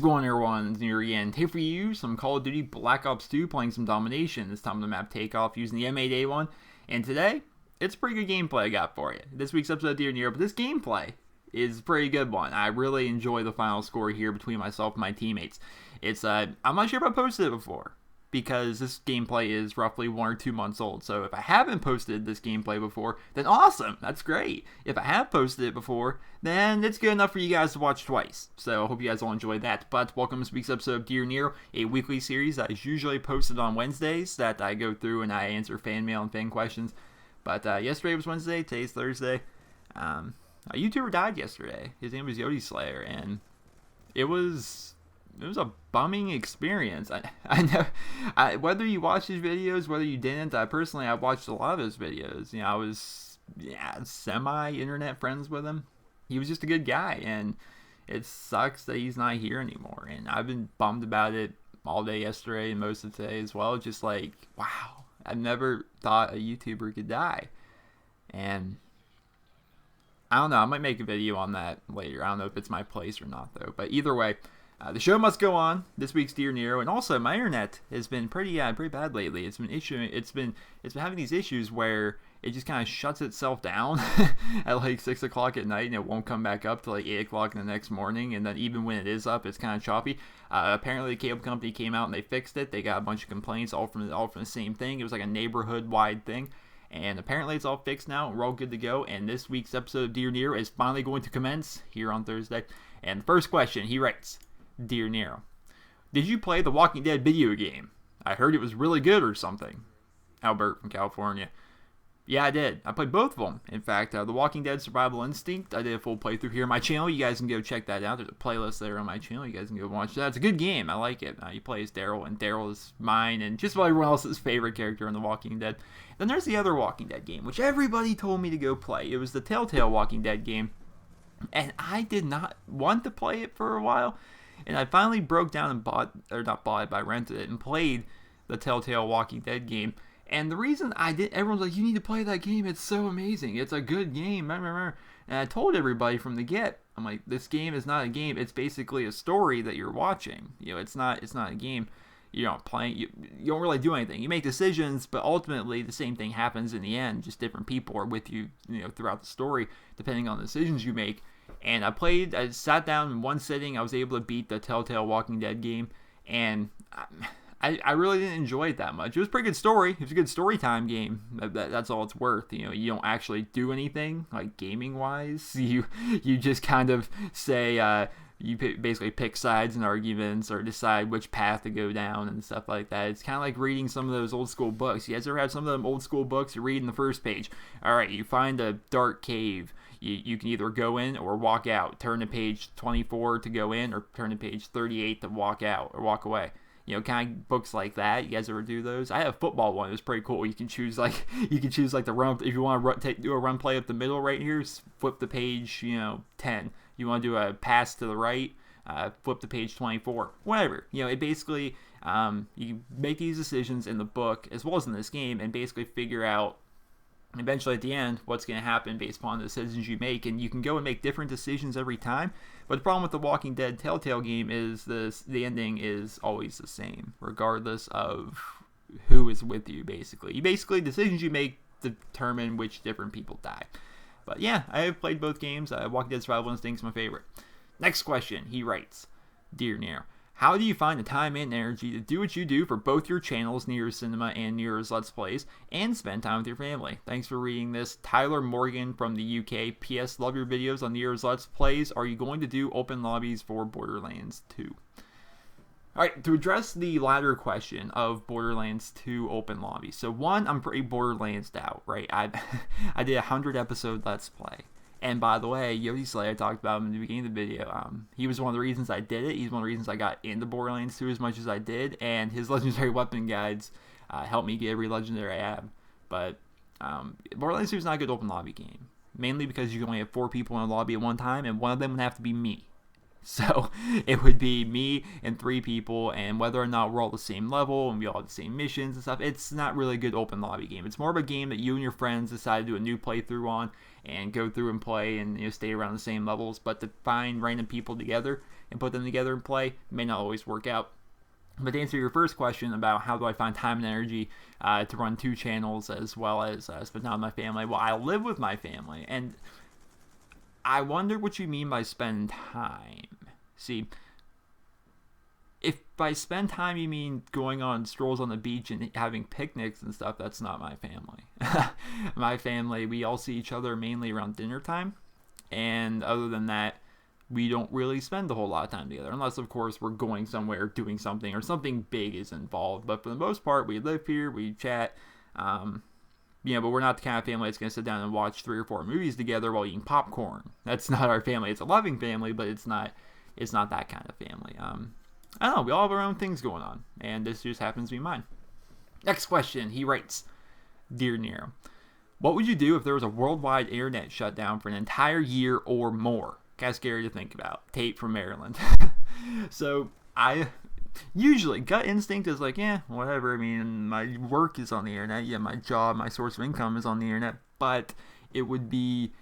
going on, everyone? It's Nero again. Here for you, some Call of Duty Black Ops 2, playing some Domination. This time on the map Takeoff using the M8A1. And today, it's pretty good gameplay I got for you. This week's episode of Dear Nero, but this gameplay is a pretty good one. I really enjoy the final score here between myself and my teammates. It's I'm not sure if I posted it before, because this gameplay is roughly 1 or 2 months old. So if I haven't posted this gameplay before, then awesome, that's great. If I have posted it before, then it's good enough for you guys to watch twice. So I hope you guys all enjoy that. But welcome to this week's episode of Dear Nero, a weekly series that is usually posted on Wednesdays that I go through and I answer fan mail and fan questions. But yesterday was Wednesday, today's Thursday. A YouTuber died yesterday. His name was Yoteslaya, and it was a bumming experience. I know, whether you watched his videos, whether you didn't, I watched a lot of his videos. You know, I was semi-internet friends with him. He was just a good guy, and it sucks that he's not here anymore. And I've been bummed about it all day yesterday and most of today as well. Just like, wow, I've never thought a YouTuber could die. And I don't know, I might make a video on that later. I don't know if it's my place or not, though. But either way, the show must go on. This week's Dear Nero, and also my internet has been pretty bad lately. It's been having these issues where it just kind of shuts itself down at like 6 o'clock at night, and it won't come back up till like 8 o'clock in the next morning. And then even when it is up, it's kind of choppy. Apparently, the cable company came out and they fixed it. They got a bunch of complaints all from the same thing. It was like a neighborhood-wide thing. And apparently it's all fixed now. We're all good to go. And this week's episode of Dear Nero is finally going to commence here on Thursday. And the first question, he writes, Dear Nero, did you play the Walking Dead video game? I heard it was really good or something. Albert from California. Yeah, I did. I played both of them. In fact, The Walking Dead Survival Instinct, I did a full playthrough here on my channel. You guys can go check that out. There's a playlist there on my channel. You guys can go watch that. It's a good game. I like it. You play as Daryl, and Daryl is mine and just about everyone else's favorite character in The Walking Dead. Then there's the other Walking Dead game, which everybody told me to go play. It was the Telltale Walking Dead game, and I did not want to play it for a while. And I finally broke down and I rented it and played the Telltale Walking Dead game. And the reason I did, everyone's like, you need to play that game. It's so amazing. It's a good game. And I told everybody from the get, I'm like, this game is not a game. It's basically a story that you're watching. You know, it's not a game. You're not playing. You don't really do anything. You make decisions, but ultimately the same thing happens in the end. Just different people are with you, throughout the story, depending on the decisions you make. And I sat down in one sitting. I was able to beat the Telltale Walking Dead game, and I really didn't enjoy it that much. It was a pretty good story. It was a good story time game. That's all it's worth. You don't actually do anything, like gaming wise. You just kind of say, you basically pick sides in arguments or decide which path to go down and stuff like that. It's kind of like reading some of those old school books. You guys ever had some of them old school books? You read in the first page. All right, you find a dark cave. You can either go in or walk out. Turn to page 24 to go in, or turn to page 38 to walk out or walk away. Kind of books like that. You guys ever do those? I had a football one. It was pretty cool. You can choose like the run. If you want to do a run play up the middle right here, flip the page 10. You want to do a pass to the right, flip to page 24. Whatever. It basically you make these decisions in the book as well as in this game, and basically figure out eventually at the end what's going to happen based upon the decisions you make. And you can go and make different decisions every time, but the problem with the Walking Dead Telltale game is the ending is always the same regardless of who is with you. Basically decisions you make determine which different people die. But yeah, I have played both games. Walking Dead Survival Instinct is my favorite. Next question, he writes, Dear Nero, how do you find the time and energy to do what you do for both your channels, NerosCInema and Nero's Let's Plays, and spend time with your family? Thanks for reading this. Tyler Morgan from the UK. P.S. Love your videos on Nero's Let's Plays. Are you going to do open lobbies for Borderlands 2? Alright, to address the latter question of Borderlands 2 open lobbies. So one, I'm pretty Borderlands out, right? I did a 100 episode Let's Play. And by the way, Yoteslaya, I talked about him in the beginning of the video. He was one of the reasons I did it. He's one of the reasons I got into Borderlands 2 as much as I did. And his legendary weapon guides helped me get every legendary I have. But Borderlands 2 is not a good open lobby game. Mainly because you can only have 4 people in a lobby at one time, and one of them would have to be me. So it would be me and 3 people, and whether or not we're all the same level and we all have the same missions and stuff, it's not really a good open lobby game. It's more of a game that you and your friends decide to do a new playthrough on and go through and play and stay around the same levels. But to find random people together and put them together and play may not always work out. But to answer your first question about how do I find time and energy to run 2 channels as well as spend time with my family, well, I live with my family, and I wonder what you mean by spend time. See, if by spend time you mean going on strolls on the beach and having picnics and stuff, that's not my family. My family, we all see each other mainly around dinner time, and other than that, we don't really spend a whole lot of time together, unless, of course, we're going somewhere, doing something, or something big is involved. But for the most part, we live here, we chat, but we're not the kind of family that's going to sit down and watch 3 or 4 movies together while eating popcorn. That's not our family. It's a loving family, but it's not that kind of family. I don't know. We all have our own things going on, and this just happens to be mine. Next question. He writes, Dear Nero, what would you do if there was a worldwide internet shutdown for an entire year or more? Kind of scary to think about. Tate from Maryland. So I usually gut instinct is like, whatever. I mean, my work is on the internet. Yeah, my job, my source of income is on the internet. But it would be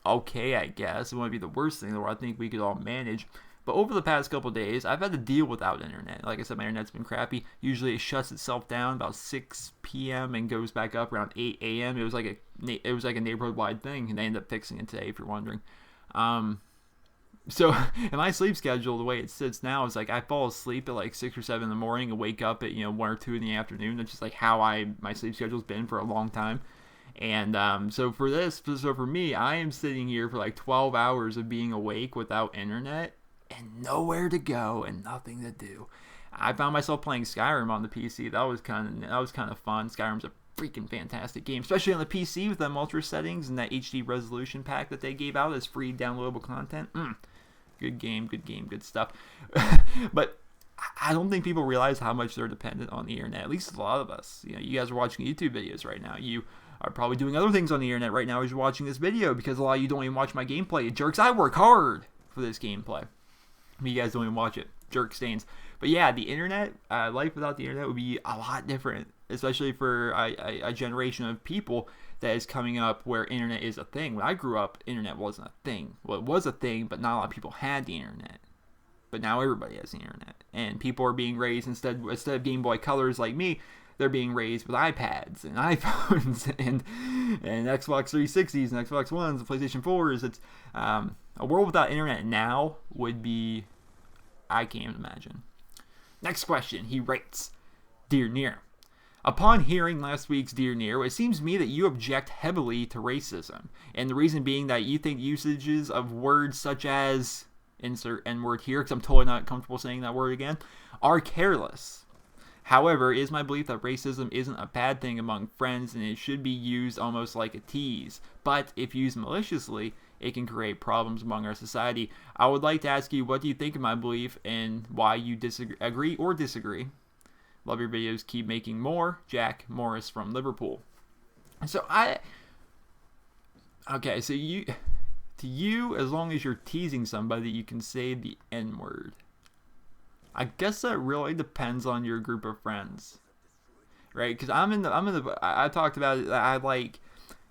okay, I guess. It wouldn't be the worst thing in the world. I think we could all manage. But over the past couple of days, I've had to deal without internet. Like I said, my internet's been crappy. Usually it shuts itself down about 6 p.m. and goes back up around 8 a.m. It was like a neighborhood-wide thing, and they ended up fixing it today, if you're wondering. So in my sleep schedule, the way it sits now is like I fall asleep at like 6 or 7 in the morning and wake up at 1 or 2 in the afternoon. That's just like how my sleep schedule's been for a long time. And so for me, I am sitting here for like 12 hours of being awake without internet and nowhere to go and nothing to do. I found myself playing Skyrim on the PC. That was kind of fun. Skyrim's a freaking fantastic game, especially on the PC with them ultra settings and that HD resolution pack that they gave out as free downloadable content. Good game, good stuff. But I don't think people realize how much they're dependent on the internet. At least a lot of us. You guys are watching YouTube videos right now. You are probably doing other things on the internet right now as you're watching this video, because a lot of you don't even watch my gameplay. You jerks, I work hard for this gameplay. You guys don't even watch it. Jerk stains. But yeah, the internet, life without the internet would be a lot different, especially for a generation of people that is coming up where internet is a thing. When I grew up, internet wasn't a thing. Well, it was a thing, but not a lot of people had the internet. But now everybody has the internet, and people are being raised instead of Game Boy Colors like me, they're being raised with iPads and iPhones and Xbox 360s and Xbox Ones and PlayStation 4s. It's a world without internet now would be, I can't imagine. Next question. He writes, Dear Nero, upon hearing last week's Dear Nero, it seems to me that you object heavily to racism, and the reason being that you think usages of words such as, insert N word here because I'm totally not comfortable saying that word again, are careless. However, it is my belief that racism isn't a bad thing among friends, and it should be used almost like a tease. But if used maliciously, it can create problems among our society. I would like to ask you, what do you think of my belief and why you agree or disagree? Love your videos. Keep making more. Jack Morris from Liverpool. So so you, as long as you're teasing somebody, you can say the N-word. I guess that really depends on your group of friends, right? Because I talked about it. I like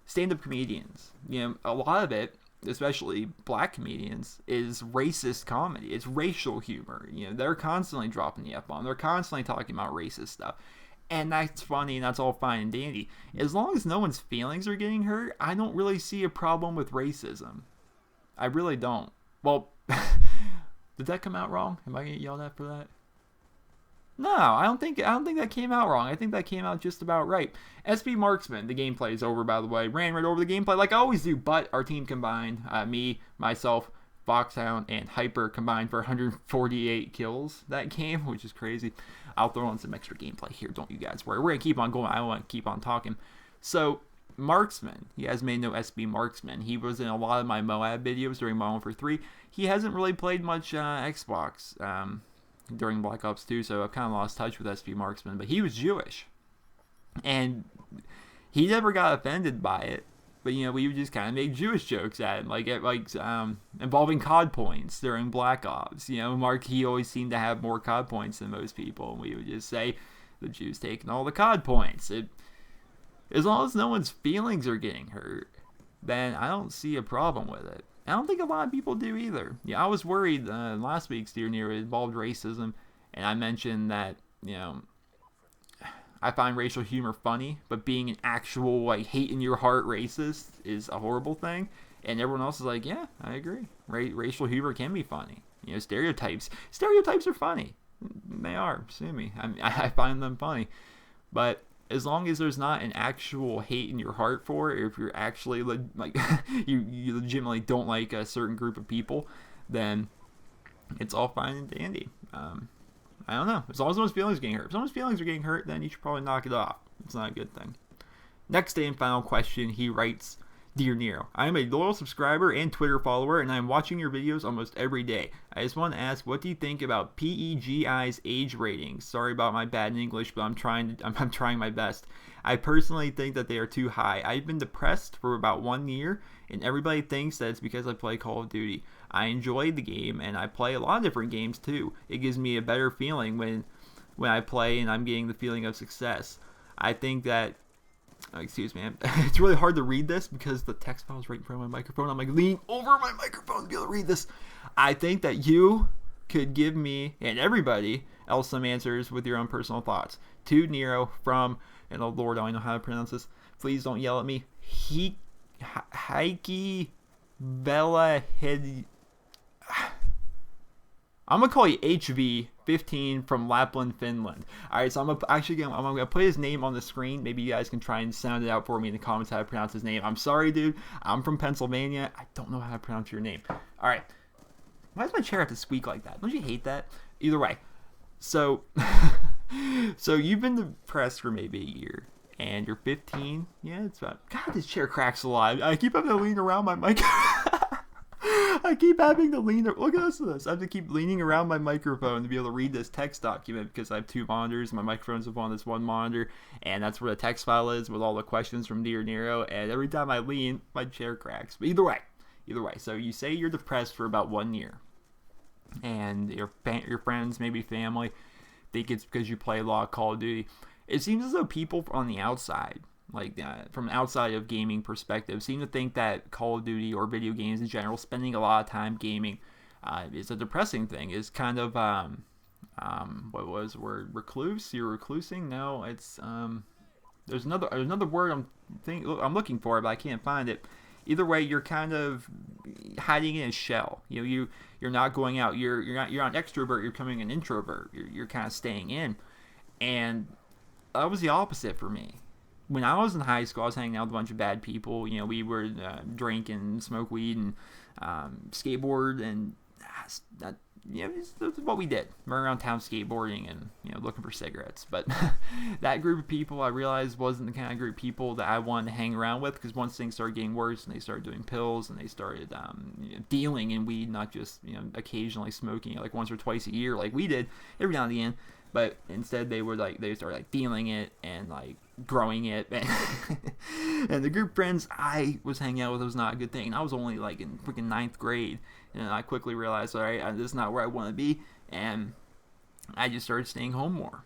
stand-up comedians. A lot of it, especially black comedians, is racist comedy. It's racial humor. They're constantly dropping the F-bomb. They're constantly talking about racist stuff. And that's funny, and that's all fine and dandy. As long as no one's feelings are getting hurt, I don't really see a problem with racism. I really don't. Well, did that come out wrong? Am I going to get yelled at for that? No, I don't think that came out wrong. I think that came out just about right. SB Marksman, the gameplay is over, by the way. Ran right over the gameplay like I always do, but our team combined, me, myself, Foxhound, and Hyper combined for 148 kills that game, which is crazy. I'll throw on some extra gameplay here, don't you guys worry. We're going to keep on going. I want to keep on talking. So, Marksman. You guys may know SB Marksman. He was in a lot of my Moab videos during Modern Warfare 3. He hasn't really played much Xbox during Black Ops 2, so I've kind of lost touch with SB Marksman. But he was Jewish. And he never got offended by it. But we would just kind of make Jewish jokes at him, involving COD points during Black Ops. Mark, he always seemed to have more COD points than most people, and we would just say the Jews taking all the COD points. As long as no one's feelings are getting hurt, then I don't see a problem with it. I don't think a lot of people do either. I was worried last week's Dear Nero involved racism, and I mentioned that I find racial humor funny, but being an actual hate in your heart racist is a horrible thing. And everyone else is like, yeah, I agree. Racial humor can be funny. Stereotypes are funny. They are. Sue me. I find them funny. But as long as there's not an actual hate in your heart for it, or if you're actually you legitimately don't like a certain group of people, then it's all fine and dandy. I don't know. As long as someone's feelings are getting hurt. If someone's feelings are getting hurt, then you should probably knock it off. It's not a good thing. Next and final question, he writes, Dear Nero, I am a loyal subscriber and Twitter follower, and I am watching your videos almost every day. I just want to ask, what do you think about PEGI's age ratings? Sorry about my bad English, but I'm trying my best. I personally think that they are too high. I've been depressed for about 1 year, and everybody thinks that it's because I play Call of Duty. I enjoy the game, and I play a lot of different games too. It gives me a better feeling when I play and I'm getting the feeling of success. I think that, excuse me, it's really hard to read this because the text file is right in front of my microphone. I'm leaning over my microphone to be able to read this. I think that you could give me and everybody else some answers with your own personal thoughts. To Nero from, and oh Lord, I don't know how to pronounce this. Please don't yell at me. Heikki Vela Head. I'm going to call you HV15 from Lapland, Finland. Alright, so I'm going to put his name on the screen. Maybe you guys can try and sound it out for me in the comments how to pronounce his name. I'm sorry, dude. I'm from Pennsylvania. I don't know how to pronounce your name. Alright. Why does my chair have to squeak like that? Don't you hate that? Either way. So, so you've been depressed for maybe a year. And you're 15. Yeah, it's about... God, this chair cracks a lot. I keep having to lean around my mic. I keep having to lean... Look at this. I have to keep leaning around my microphone to be able to read this text document because I have 2 monitors. My microphone's up on this 1 monitor, and that's where the text file is with all the questions from Dear Nero, and every time I lean, my chair cracks. But either way. So you say you're depressed for about 1 year, and your friends, maybe family, think it's because you play a lot of Call of Duty. It seems as though people on the outside, from outside of gaming perspective, seem to think that Call of Duty or video games in general, spending a lot of time gaming, is a depressing thing. Is kind of what was the word? Recluse? You're reclusing? No, it's there's another word I'm looking for, but I can't find it. Either way, you're kind of hiding in a shell. You're not going out. You're not an extrovert. You're becoming an introvert. You're kind of staying in, and that was the opposite for me. When I was in high school, I was hanging out with a bunch of bad people. We were drink and smoke weed and skateboard, and that's what we did. Run around town skateboarding and looking for cigarettes. But that group of people, I realized, wasn't the kind of group of people that I wanted to hang around with, because once things started getting worse and they started doing pills and they started dealing in weed, not just occasionally smoking like once or twice a year like we did every now and again. But instead, they started dealing it and growing it, and the group of friends I was hanging out with was not a good thing. And I was only in freaking 9th grade, and I quickly realized, all right, this is not where I want to be, and I just started staying home more.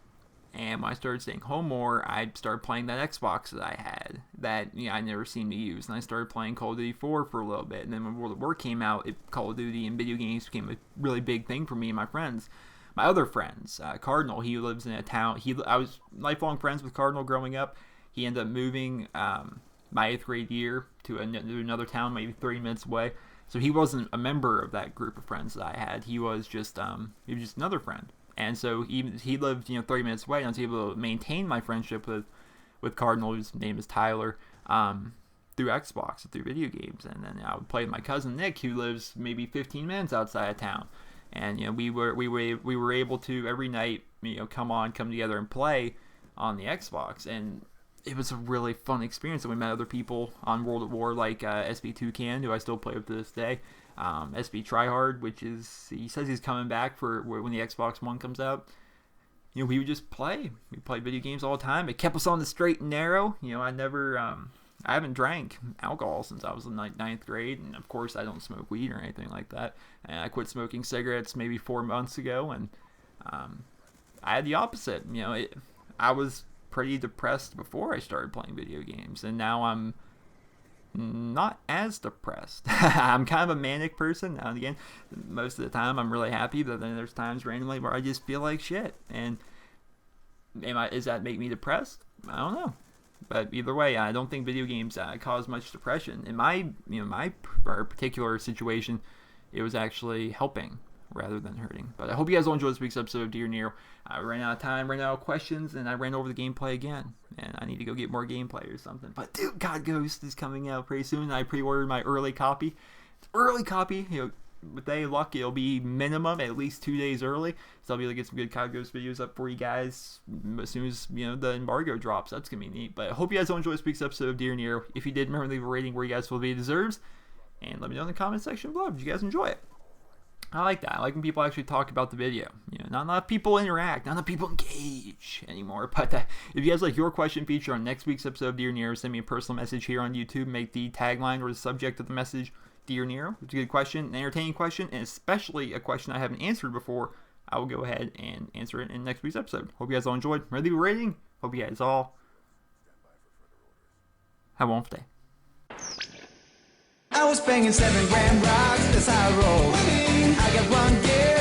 And when I started staying home more, I started playing that Xbox that I had that I never seemed to use, and I started playing Call of Duty 4 for a little bit. And then when World at War came out, Call of Duty and video games became a really big thing for me and my friends. My other friends, Cardinal, he lives in a town. I was lifelong friends with Cardinal growing up. He ended up moving my 8th grade year to another town, maybe 30 minutes away. So he wasn't a member of that group of friends that I had. He was just another friend. And so he lived 30 minutes away, and I was able to maintain my friendship with Cardinal, whose name is Tyler, through Xbox, through video games. And then I would play with my cousin Nick, who lives maybe 15 minutes outside of town. And we were able to every night come together and play on the Xbox, and it was a really fun experience. And we met other people on World at War like SB Toucan, who I still play with to this day. SB Tryhard, he says he's coming back for when the Xbox One comes out. We would just play. We played video games all the time. It kept us on the straight and narrow. I I haven't drank alcohol since I was in like 9th grade, and of course I don't smoke weed or anything like that. And I quit smoking cigarettes maybe 4 months ago, and I had the opposite. I was pretty depressed before I started playing video games, and now I'm not as depressed. I'm kind of a manic person now and again. Most of the time I'm really happy, but then there's times randomly where I just feel like shit. And does that make me depressed? I don't know. But either way, I don't think video games cause much depression. In my particular situation, it was actually helping rather than hurting. But I hope you guys all enjoyed this week's episode of Dear Nero. I ran out of time, ran out of questions, and I ran over the gameplay again. And I need to go get more gameplay or something. But dude, God Ghost is coming out pretty soon. I pre-ordered my early copy. It's early copy. With any luck, it'll be minimum at least 2 days early. So I'll be able to get some good COD Ghost videos up for you guys as soon as the embargo drops. That's gonna be neat. But I hope you guys all enjoyed this week's episode of Dear Nero. If you did, remember to leave a rating where you guys feel it deserves, and let me know in the comment section below. Did you guys enjoy it? I like that. I like when people actually talk about the video. Not enough people interact, not enough people engage anymore. But if you guys like your question featured on next week's episode of Dear Nero, send me a personal message here on YouTube. Make the tagline or the subject of the message Dear Nero. It's a good question, an entertaining question, and especially a question I haven't answered before. I will go ahead and answer it in next week's episode. Hope you guys all enjoyed. Ready to leave a rating? Hope you guys all have a wonderful day. I was banging 7 gram rocks, that's how I roll. I got one gear.